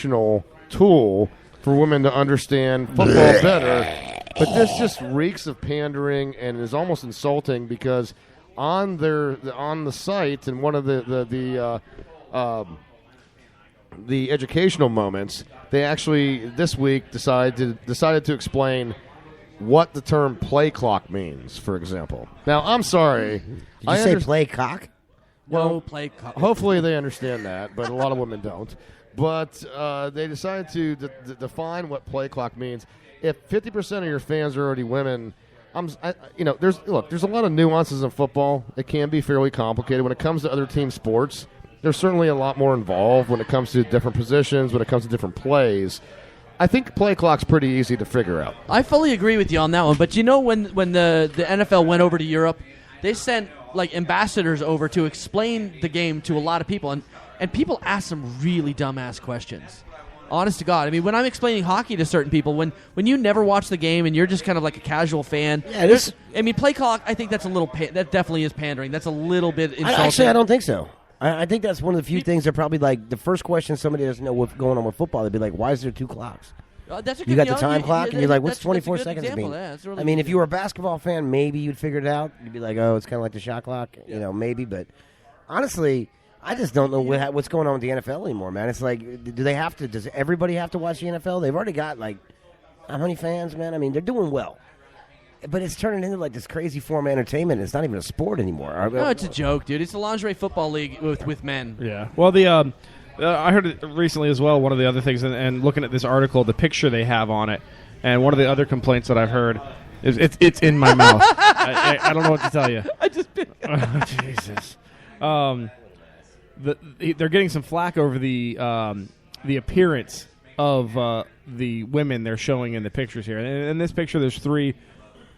educational tool for women to understand football better. But this just reeks of pandering and is almost insulting because on the site and one of the educational moments, they actually this week decided to explain what the term play clock means, for example. Now, I'm sorry. Did you say play cock? Well, play cock. Hopefully they understand that, but a lot of women don't. But they decided to define what play clock means. If 50% of your fans are already women, there's a lot of nuances in football. It can be fairly complicated. When it comes to other team sports, there's certainly a lot more involved when it comes to different positions, when it comes to different plays. I think play clock's pretty easy to figure out. I fully agree with you on that one. But when the NFL went over to Europe, they sent ambassadors over to explain the game to a lot of people, and people ask some really dumbass questions. Honest to God. I mean, when I'm explaining hockey to certain people, when you never watch the game and you're just kind of like a casual fan, play clock, I think that's a little that definitely is pandering. That's a little bit insulting. Actually, I don't think so. I think that's one of the few things that probably the first question somebody doesn't know what's going on with football, they'd be like, why is there two clocks? That's a good, you got the time clock, and you're like, what's 24 seconds mean? Yeah, really I mean, if you were a basketball fan, maybe you'd figure it out. You'd be like, oh, it's kind of like the shot clock, maybe. But honestly, I just don't know what's going on with the NFL anymore, man. It's like, does everybody have to watch the NFL? They've already got, how many fans, man? I mean, they're doing well. But it's turning into this crazy form of entertainment. It's not even a sport anymore. No, it's a joke, dude. It's a lingerie football league with men. Yeah. Well, I heard it recently as well. One of the other things, and looking at this article, the picture they have on it, and one of the other complaints that I've heard is it's in my mouth. I don't know what to tell you. I just Jesus. They're getting some flack over the appearance of the women they're showing in the pictures here. And in this picture, there's three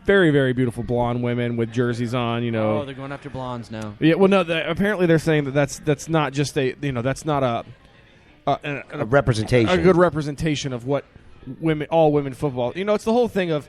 very, very beautiful blonde women with jerseys on. Oh, they're going after blondes now. Yeah. Well, no. Apparently, they're saying that's not just that's not a representation, a good representation of what all women football. It's the whole thing of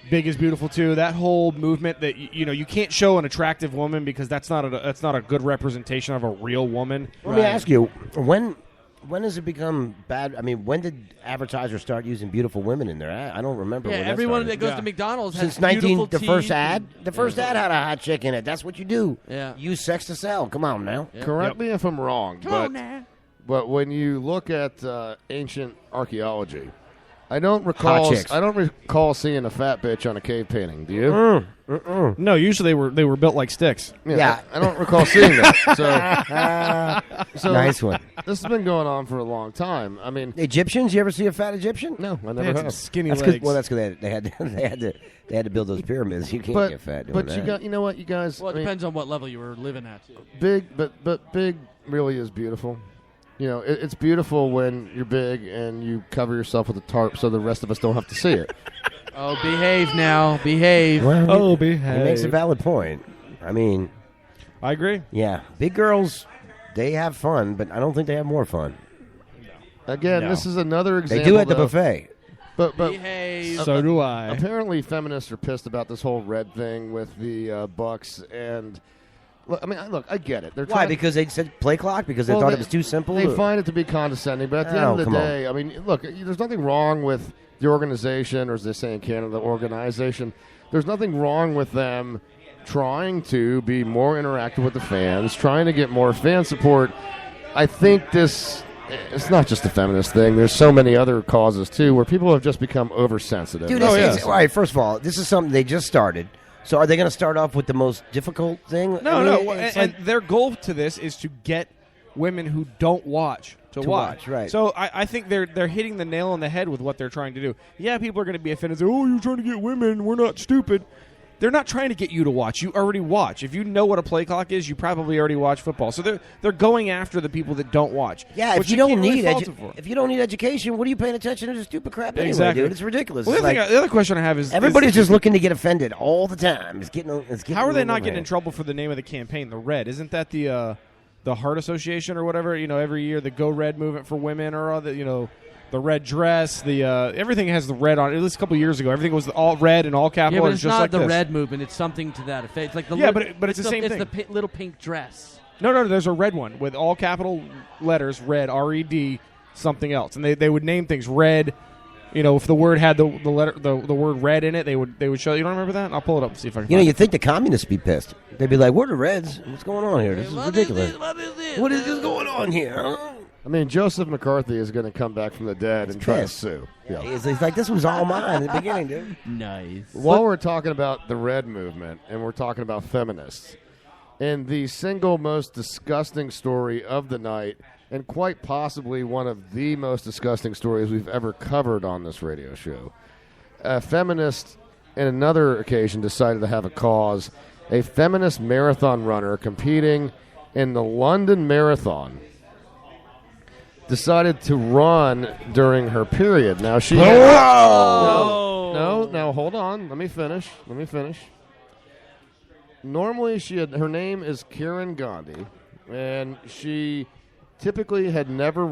big is beautiful too. That whole movement that you can't show an attractive woman because that's not a good representation of a real woman. Let me ask you, when does it become bad? I mean, when did advertisers start using beautiful women in there? I don't remember. Yeah, when everyone that goes to McDonald's has since 19. The teeth first ad, had a hot chick in it. That's what you do. Yeah, use sex to sell. Come on now. Yeah. Correct me if I'm wrong, but when you look at ancient archaeology, I don't recall seeing a fat bitch on a cave painting. Do you? No, usually they were built like sticks. Yeah. I don't recall seeing that. So nice one. This has been going on for a long time. I mean, Egyptians. You ever see a fat Egyptian? No, I They never had have. some skinny That's legs. that's because they had to build those pyramids. You can't get fat doing that. You know what, you guys? Well, it depends on what level you were living at. Too. Big really is beautiful. It's beautiful when you're big and you cover yourself with a tarp so the rest of us don't have to see it. Oh, behave now. Behave. Well, behave. He makes a valid point. I mean, I agree. Yeah. Big girls, they have fun, but I don't think they have more fun. Again, this is another example. They do at the buffet. But behave. So do I. Apparently, feminists are pissed about this whole red thing with the Bucks and... I get it. Why? Because they said play clock? Because they thought it was too simple? They find it to be condescending. But at the end of the day, there's nothing wrong with the organization, or as they say in Canada, the organization. There's nothing wrong with them trying to be more interactive with the fans, trying to get more fan support. I think it's not just a feminist thing. There's so many other causes, too, where people have just become oversensitive. Dude, all right, first of all, this is something they just started. So are they going to start off with the most difficult thing? No. And their goal to this is to get women who don't watch to watch. Right. So I think they're hitting the nail on the head with what they're trying to do. Yeah, people are going to be offended. Say, oh, you're trying to get women. We're not stupid. They're not trying to get you to watch. You already watch. If you know what a play clock is, you probably already watch football. So they're going after the people that don't watch. Yeah, if you don't need education, what are you paying attention to this stupid crap anyway, exactly. dude? It's ridiculous. Well, the other question I have is everybody's just looking to get offended all the time. It's getting how are they not getting in trouble for the name of the campaign, the Red? Isn't that the Heart Association or whatever? Every year the Go Red movement for women or the red dress, everything has the red on it. At least a couple years ago, everything was all red and all capital. Yeah, but it's just not like the this. red movement. It's something to that effect. It's like but it's the same thing. It's the little pink dress. No, there's a red one with all capital letters, red, R-E-D, something else, and they would name things red. If the word had the word red in it, they would show. You don't remember that? I'll pull it up and see if I can. You'd think the communists would be pissed. They'd be like, "We're the Reds. What's going on here? This is ridiculous. What is this going on here?" Huh? I mean, Joseph McCarthy is going to come back from the dead and try to pissed. sue. Yeah. He's like, "This was all mine in the beginning, dude." Nice. While we're talking about the red movement and we're talking about feminists, and the single most disgusting story of the night, and quite possibly one of the most disgusting stories we've ever covered on this radio show, a feminist, on another occasion, decided to have a cause. A feminist marathon runner competing in the London Marathon decided to run during her period. Now she had, no, hold on. Let me finish. Normally her name is Karen Gandhi, and she typically had never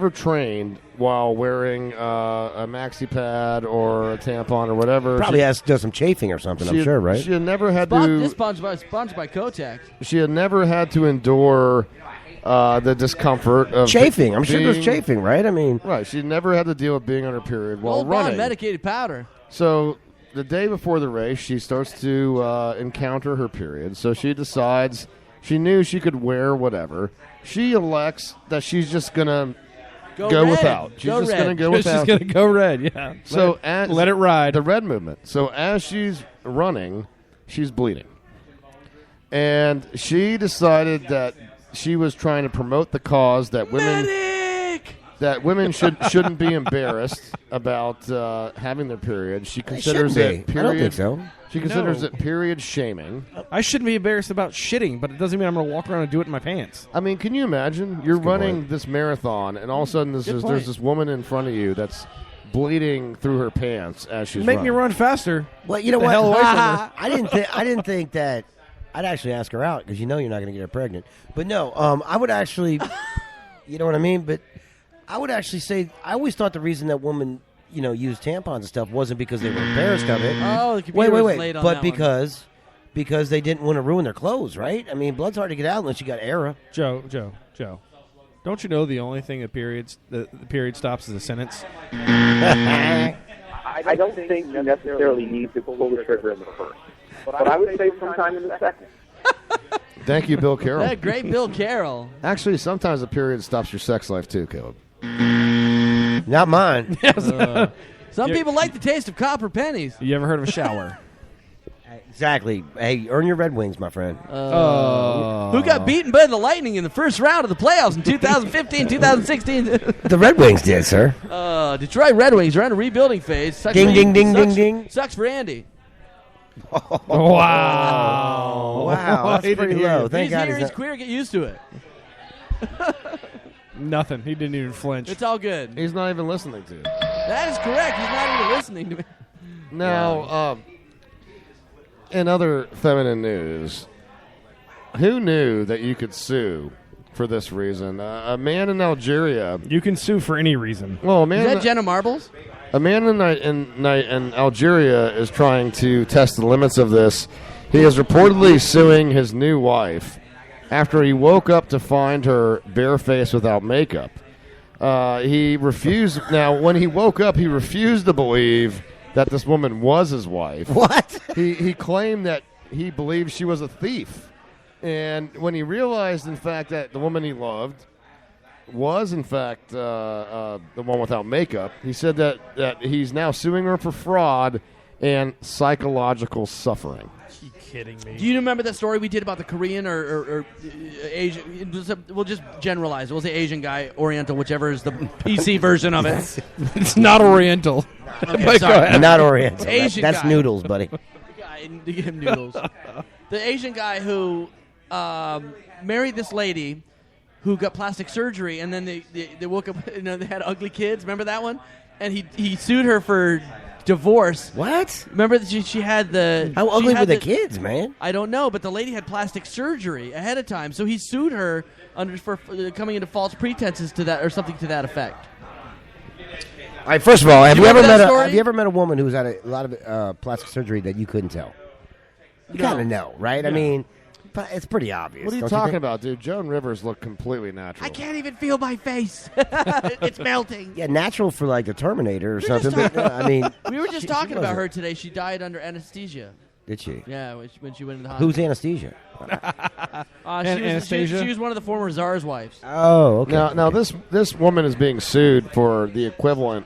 trained while wearing a maxi pad or a tampon or whatever. Probably has to do some chafing or something. I'm sure, right? She had never had This sponsored by Kotex. She had never had to endure the discomfort of Chafing. I'm sure there's being- chafing, right? I mean, Right. She never had to deal with being on her period while Gold Bond running. medicated powder. So the day before the race, she starts to encounter her period. So she decides she knew she could wear whatever. She elects that she's just gonna go red. without. She's Go just red. gonna go She's without. going to go red. Yeah. So let it ride. the red movement. So as she's running, she's bleeding, and she decided that she was trying to promote the cause that women shouldn't be embarrassed about having their period. She considers it period. I don't think so. She considers No. it period shaming. I shouldn't be embarrassed about shitting, but it doesn't mean I'm going to walk around and do it in my pants. I mean, can you imagine? You're good running point. this marathon, and all of a sudden point. there's this woman in front of you that's bleeding through her pants as she's Make running. me run faster. Well, you know The what? hell away from her. I didn't think that. I'd actually ask her out because you're not going to get her pregnant. But no, I would actually. You know what I mean? But I would actually say I always thought the reason that women used tampons and stuff wasn't because they were embarrassed of it. Oh, the computer was late on But that one. because they didn't want to ruin their clothes, right? I mean, blood's hard to get out unless you got Era. Joe. Don't you know the only thing the period stops is a sentence? I don't think you necessarily need to pull the trigger in the first. But I would say sometime in the second. Thank you, Bill Carroll. That great Bill Carroll. Actually, sometimes a period stops your sex life too, Caleb. Not mine. Some people like the taste of copper pennies. You ever heard of a shower? Exactly. Hey, earn your Red Wings, my friend. Who got beaten by the Lightning in the first round of the playoffs in 2015, 2016? The Red Wings did, sir. Detroit Red Wings are in a rebuilding phase. Sucks Ding, for ding, ding, sucks- ding, ding. Sucks for Andy. Wow. Wow, that's He didn't pretty hear low. you. Thank He's God here. he's He's not- queer. Get used to it. Nothing. He didn't even flinch. It's all good. He's not even listening to you. That is correct. He's not even listening to me. Now, in other feminine news, who knew that you could sue for this reason? A man in Algeria. You can sue for any reason. Well, a man. Is that Jenna Marbles? A man in Algeria is trying to test the limits of this. He is reportedly suing his new wife after he woke up to find her barefaced without makeup. He refused. Now, when he woke up, he refused to believe that this woman was his wife. What? He claimed that he believed she was a thief. And when he realized, in fact, that the woman he loved was, in fact, the one without makeup, he said that he's now suing her for fraud and psychological suffering. Are you kidding me? Do you remember that story we did about the Korean or Asian? We'll just generalize. We'll say Asian guy, Oriental, whichever is the PC version of it. It's not Oriental. Okay, sorry. Not Oriental. Asian That's guy. noodles, buddy. Guy, to give him noodles. The Asian guy who married this lady who got plastic surgery, and then they woke up, they had ugly kids. Remember that one? And he sued her for divorce. What? Remember that she had the... How she ugly had were the kids, man? I don't know, but the lady had plastic surgery ahead of time, so he sued her for coming into false pretenses to that or something to that effect. All right. First of all, have You you ever remember met that story? have you ever met a woman who's had a lot of plastic surgery that you couldn't tell? You No. kind of know, right? I mean, But it's pretty obvious. What are you don't talking think? about, dude? Joan Rivers looked completely natural. I can't even feel my face. It's melting. Yeah, natural for like the Terminator or We're just something. But, I mean, We were just she talking about wasn't. her today. She died under anesthesia. Did she? Yeah, when she went into the hospital. Who's anesthesia? Anastasia? She was one of the former czar's wives. Oh, okay. Now this woman is being sued for the equivalent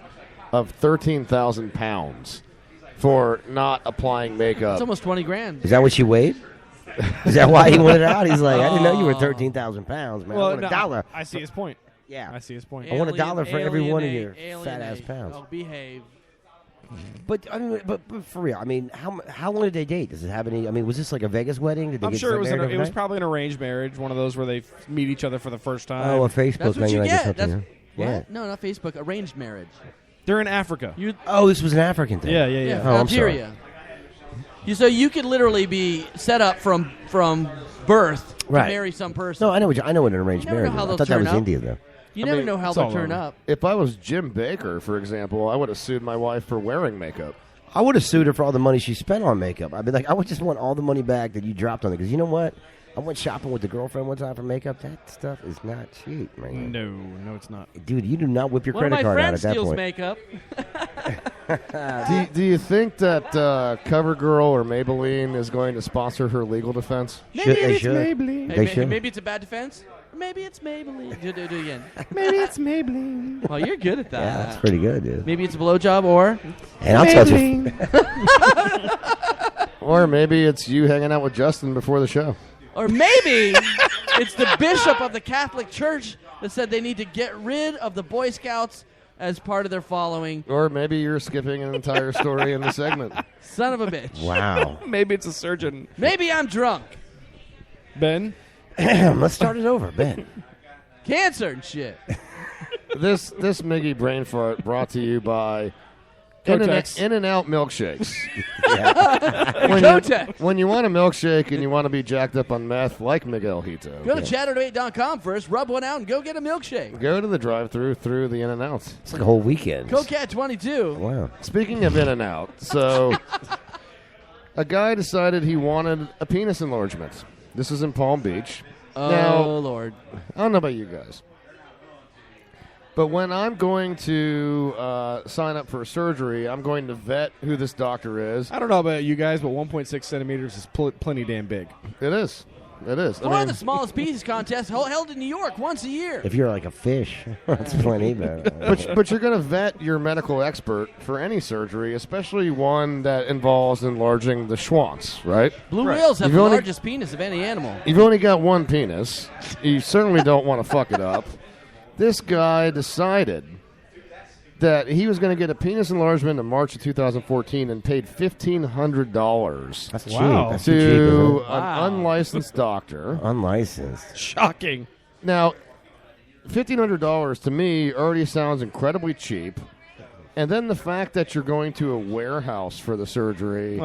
of 13,000 pounds for not applying makeup. It's almost 20 grand. Is that what she weighed? Is that why he wanted it out? He's like, I didn't know you were 13,000 pounds, man. I want a dollar. I see his point. Yeah. I see his point. I want $1 for every one of your Alienate. fat-ass pounds. Oh, behave. But I mean, but for real, I mean, how long did they date? Does it have any? I mean, was this like a Vegas wedding? Did they I'm get sure it was married it was overnight? probably an arranged marriage, one of those where they meet each other for the first time. Oh, a Facebook That's what thing you like or get. something. That's, huh? Yeah. what? No, not Facebook. Arranged marriage. They're in Africa. Oh, this was an African thing. Yeah. Yeah, Oh, I'm sorry. Algeria. So you could literally be set up from birth Right. to marry some person. No, I know what an arranged You never marriage know how is. I they'll thought that turn was up. India though. You never mean, know how it's they'll all turn over. up. If I was Jim Baker, for example, I would have sued my wife for wearing makeup. I would have sued her for all the money she spent on makeup. I'd be like, I would just want all the money back that you dropped on it. Because you know what? I went shopping with the girlfriend one time for makeup. That stuff is not cheap, man. No, it's not. Dude, you do not whip your One of credit my card out friends at that steals point. makeup. Do you think that CoverGirl or Maybelline is going to sponsor her legal defense? They should. Hey, They should. maybe it's a bad defense. Maybe it's Maybelline. Do it again. Maybe it's Maybelline. Oh, you're good at that. Yeah, that's pretty good, dude. Maybe it's a blowjob or And I'll touch it. Or maybe it's you hanging out with Justin before the show. maybe it's the bishop of the Catholic Church that said they need to get rid of the Boy Scouts as part of their following. Or maybe you're skipping an entire story in the segment. Son of a bitch. Wow. Maybe it's a surgeon. Maybe I'm drunk. Ben? Let's start it over, Ben. Cancer and shit. This Miggy brain fart brought to you by Kotex. In-N-Out milkshakes. Yeah. When you want a milkshake and you want to be jacked up on meth like Miguel Hito, Go to chatter8.com first, rub one out, and go get a milkshake. go to the drive-through through the In-N-Outs. It's like a whole weekend. Cocat22. Wow. Speaking of In-N-Out, so a guy decided he wanted a penis enlargement. This is in Palm Beach. Oh, Now, Lord. I don't know about you guys, but when I'm going to sign up for surgery, I'm going to vet who this doctor is. I don't know about you guys, but 1.6 centimeters is plenty damn big. It is. It is. Or the smallest pieces contest held in New York once a year. If you're like a fish, that's plenty. but you're going to vet your medical expert for any surgery, especially one that involves enlarging the schwanz, right? Blue whales have You've the only- largest penis of any animal. You've only got one penis. You certainly don't want to fuck it up. This guy decided that he was going to get a penis enlargement in March of 2014 and paid $1,500 That's cheap. Wow. That's too cheap. Isn't to it? an unlicensed doctor. Unlicensed. Shocking. Now, $1,500 to me already sounds incredibly cheap. And then the fact that you're going to a warehouse for the surgery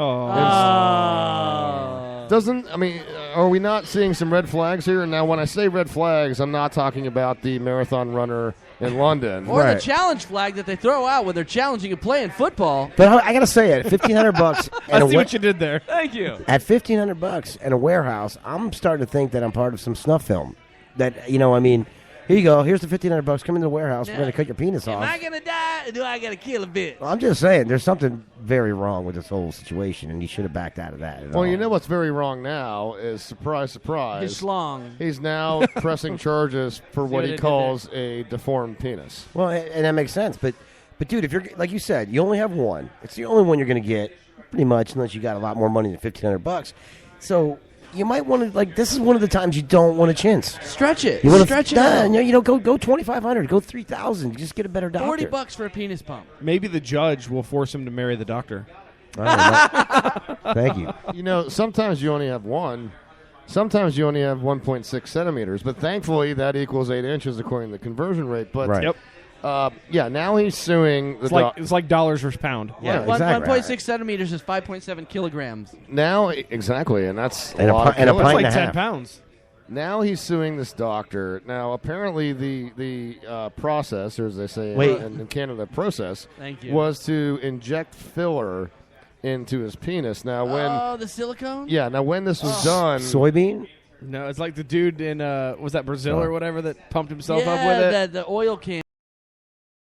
doesn't, I mean, are we not seeing some red flags here? Now, when I say red flags, I'm not talking about the marathon runner in London. Or Right. the challenge flag that they throw out when they're challenging a play in football. But I gotta say it, $1,500 I and see what you did there. Thank you. at $1,500 and a warehouse, I'm starting to think that I'm part of some snuff film. That I mean, here you go. Here's the $1,500. Come into the warehouse. We're gonna cut your penis Am off. I going to die or do I got to kill a bitch? I'm just saying, there's something very wrong with this whole situation, and you should have backed out of that. Well, you know what's very wrong now is, surprise, His surprise, schlong. he's now pressing charges for what what I he did calls a deformed penis. Well, and that makes sense. But dude, if you're like you said, you only have one. It's the only one you're going to get, pretty much, unless you got a lot more money than $1,500. So you might want to this is one of the times you don't want to chintz. Stretch it. You want Stretch to it out. go $2,500, go $3,000. Just get a better doctor. $40 for a penis pump. Maybe the judge will force him to marry the doctor. All right, thank you. You know, sometimes you only have one. Sometimes you only have 1.6 centimeters, but thankfully that equals 8 inches according to the conversion rate. But Right. Yep. yeah, now he's suing the It's like dollars versus pound. Yeah, One- exactly. 1.6 centimeters is 5.7 kilograms. now exactly, and that's And a lot of pi- and a kilograms. It's pint like and a 10 half. pounds. Now he's suing this doctor. Now apparently the process, or as they say Wait. in Canada, process Thank you. was to inject filler into his penis. Now, when the silicone? now when this was done, Soybean? No, it's like the dude in was that Brazil or whatever that pumped himself yeah, up with it. The oil can.